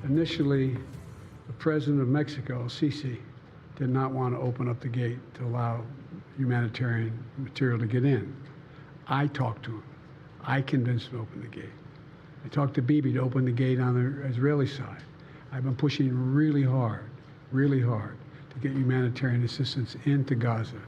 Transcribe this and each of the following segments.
Initially, the president of Mexico, Sisi, did not want to open up the gate to allow humanitarian material to get in. I talked to him. I convinced him to open the gate. I talked to Bibi to open the gate on the Israeli side. I've been pushing really hard to get humanitarian assistance into Gaza.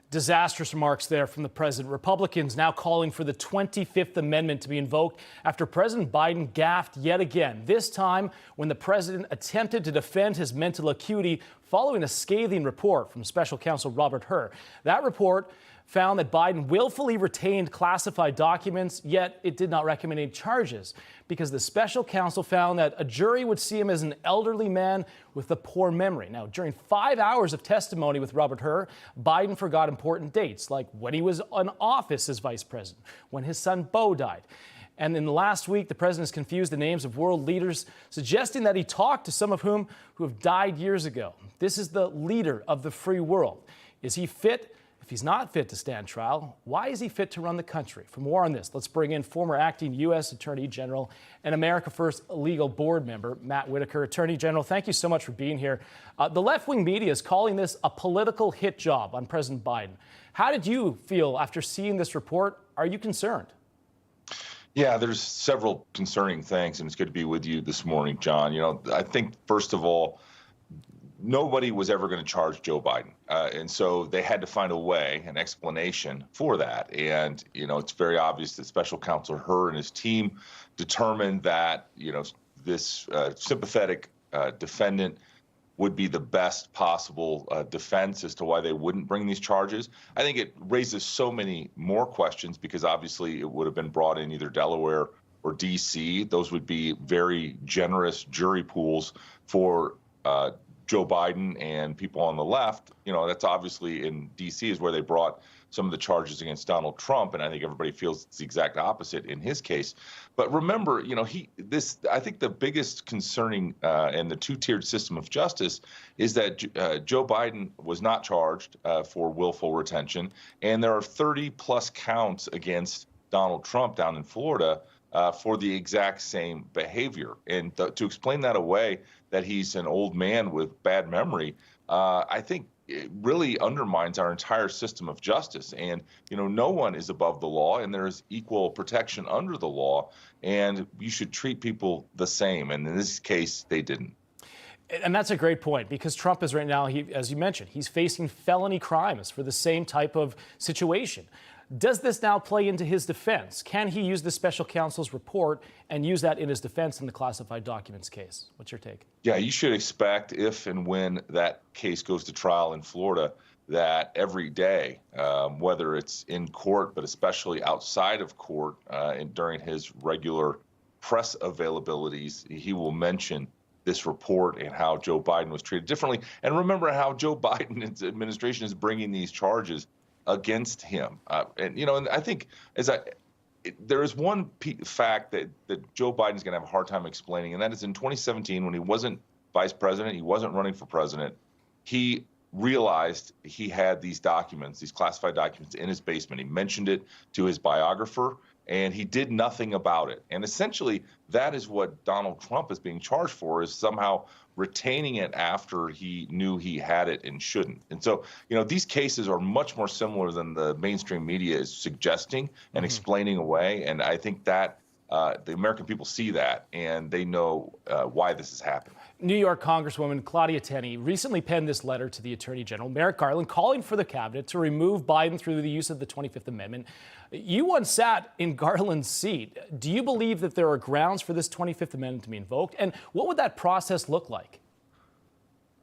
Disastrous remarks there from the president. Republicans now calling for the 25th Amendment to be invoked after President Biden gaffed yet again, this time when the president attempted to defend his mental acuity following a scathing report from special counsel Robert Hur. That report found that Biden willfully retained classified documents, yet it did not recommend any charges because the special counsel found that a jury would see him as an elderly man with a poor memory. Now, during 5 hours of testimony with Robert Hur, Biden forgot important dates, like when he was in office as vice president, when his son Beau died. And in the last week, the president has confused the names of world leaders, suggesting that he talked to some of whom who have died years ago. This is the leader of the free world. Is he fit? If he's not fit to stand trial, why is he fit to run the country? For more on this, let's bring in former acting U.S. Attorney General and America First legal board member, Matt Whitaker. Attorney General, thank you so much for being here. The left-wing media is calling this a political hit job on President Biden. How did you feel after seeing this report? Are you concerned? Yeah, there's several concerning things, and it's good to be with you this morning, John. You know, I think, first of all, nobody was ever going to charge Joe Biden. And so they had to find a way, an explanation for that. And, you know, it's very obvious that Special Counsel Hur and his team determined that, you know, this sympathetic defendant would be the best possible defense as to why they wouldn't bring these charges. I think it raises so many more questions because obviously it would have been brought in either Delaware or D.C. Those would be very generous jury pools for Joe Biden and people on the left. You know, that's obviously in D.C. is where they brought some of the charges against Donald Trump, and I think everybody feels it's the exact opposite in his case. But remember, you know, I think the biggest concerning in the two-tiered system of justice is that Joe Biden was not charged for willful retention, and there are 30-plus counts against Donald Trump down in Florida for the exact same behavior. And to explain that away, that he's an old man with bad memory, I think it really undermines our entire system of justice. And, you know, no one is above the law, and there is equal protection under the law, and you should treat people the same. And in this case, they didn't. And that's a great point, because Trump is right now, as you mentioned, he's facing felony crimes for the same type of situation. Does this now play into his defense? Can he use the special counsel's report and use that in his defense in the classified documents case? What's your take? Yeah, you should expect, if and when that case goes to trial in Florida, that every day, whether it's in court, but especially outside of court and during his regular press availabilities, he will mention this report and how Joe Biden was treated differently. And remember how Joe Biden's administration is bringing these charges against him. And, you know, and I think there is one fact that Joe Biden's going to have a hard time explaining, and that is in 2017, when he wasn't vice president, he wasn't running for president, he realized he had these documents, these classified documents in his basement. He mentioned it to his biographer, and he did nothing about it. And essentially, that is what Donald Trump is being charged for, is somehow retaining it after he knew he had it and shouldn't. And so, you know, these cases are much more similar than the mainstream media is suggesting and explaining away. And I think that the American people see that, and they know why this is happening. New York Congresswoman Claudia Tenney recently penned this letter to the Attorney General, Merrick Garland, calling for the cabinet to remove Biden through the use of the 25th Amendment. You once sat in Garland's seat. Do you believe that there are grounds for this 25th Amendment to be invoked? And what would that process look like?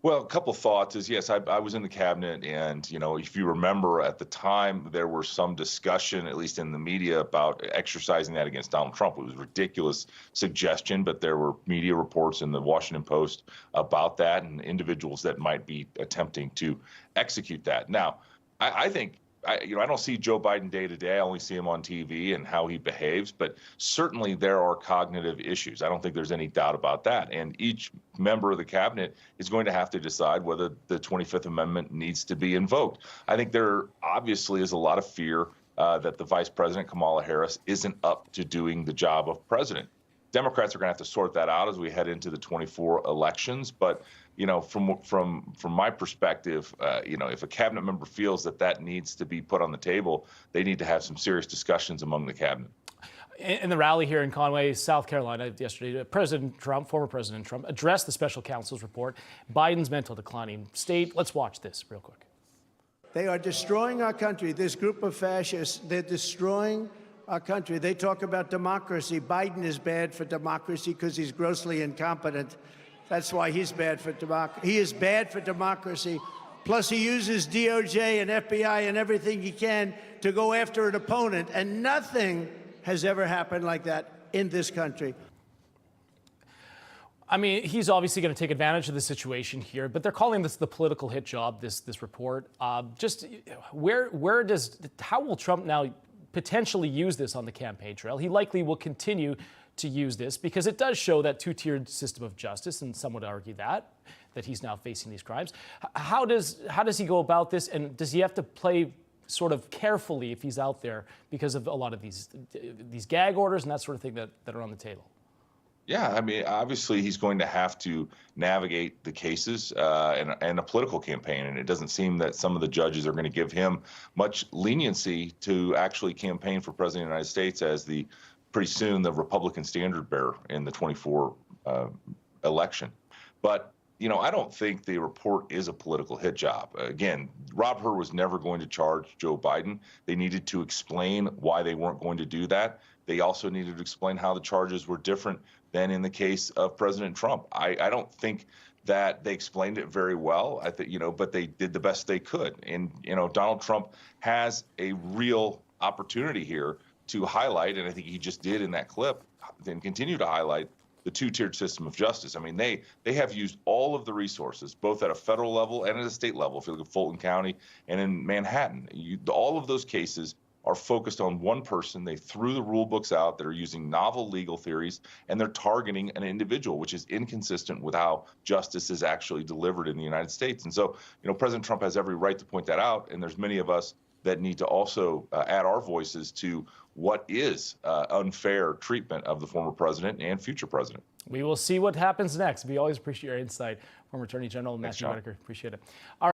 Well, a couple of thoughts is, yes, I was in the cabinet, and, you know, if you remember at the time, there was some discussion, at least in the media, about exercising that against Donald Trump. It was a ridiculous suggestion, but there were media reports in the Washington Post about that and individuals that might be attempting to execute that. Now, I think, you know, I don't see Joe Biden day to day. I only see him on TV and how he behaves. But certainly there are cognitive issues. I don't think there's any doubt about that. And each member of the cabinet is going to have to decide whether the 25th Amendment needs to be invoked. I think there obviously is a lot of fear that the Vice President, Kamala Harris, isn't up to doing the job of president. Democrats are going to have to sort that out as we head into the 24 elections. But, from my perspective, if a cabinet member feels that needs to be put on the table, they need to have some serious discussions among the cabinet. In the rally here in Conway, South Carolina, yesterday, former President Trump, addressed the special counsel's report, Biden's mental declining state. Let's watch this real quick. They are destroying our country. This group of fascists, they're destroying our country. They talk about democracy. Biden is bad for democracy because he's grossly incompetent. That's why he's bad for democracy. He is bad for democracy. Plus, he uses DOJ and FBI and everything he can to go after an opponent, and nothing has ever happened like that in this country. I mean, he's obviously going to take advantage of the situation here, but they're calling this the political hit job, this report. How will Trump now potentially use this on the campaign trail? He likely will continue to use this because it does show that two-tiered system of justice, and some would argue that he's now facing these crimes. How does he go about this, and does he have to play sort of carefully if he's out there because of a lot of these gag orders and that sort of thing that are on the table? Yeah, I mean, obviously he's going to have to navigate the cases and a political campaign, and it doesn't seem that some of the judges are going to give him much leniency to actually campaign for president of the United States as pretty soon the Republican standard bearer in the 24 election. But I don't think the report is a political hit job. Again, Rob Hur was never going to charge Joe Biden. They needed to explain why they weren't going to do that. They also needed to explain how the charges were different than in the case of President Trump. I don't think that they explained it very well. I think, but they did the best they could. And, Donald Trump has a real opportunity here to highlight, and I think he just did in that clip, then continue to highlight the two-tiered system of justice. I mean, they have used all of the resources, both at a federal level and at a state level. If you look at Fulton County and in Manhattan, all of those cases are focused on one person. They threw the rule books out that are using novel legal theories, and they're targeting an individual, which is inconsistent with how justice is actually delivered in the United States. And so, President Trump has every right to point that out, and there's many of us that need to also add our voices to what is unfair treatment of the former president and future president. We will see what happens next. We always appreciate your insight. Former Attorney General Matthew Whitaker. Appreciate it. All right.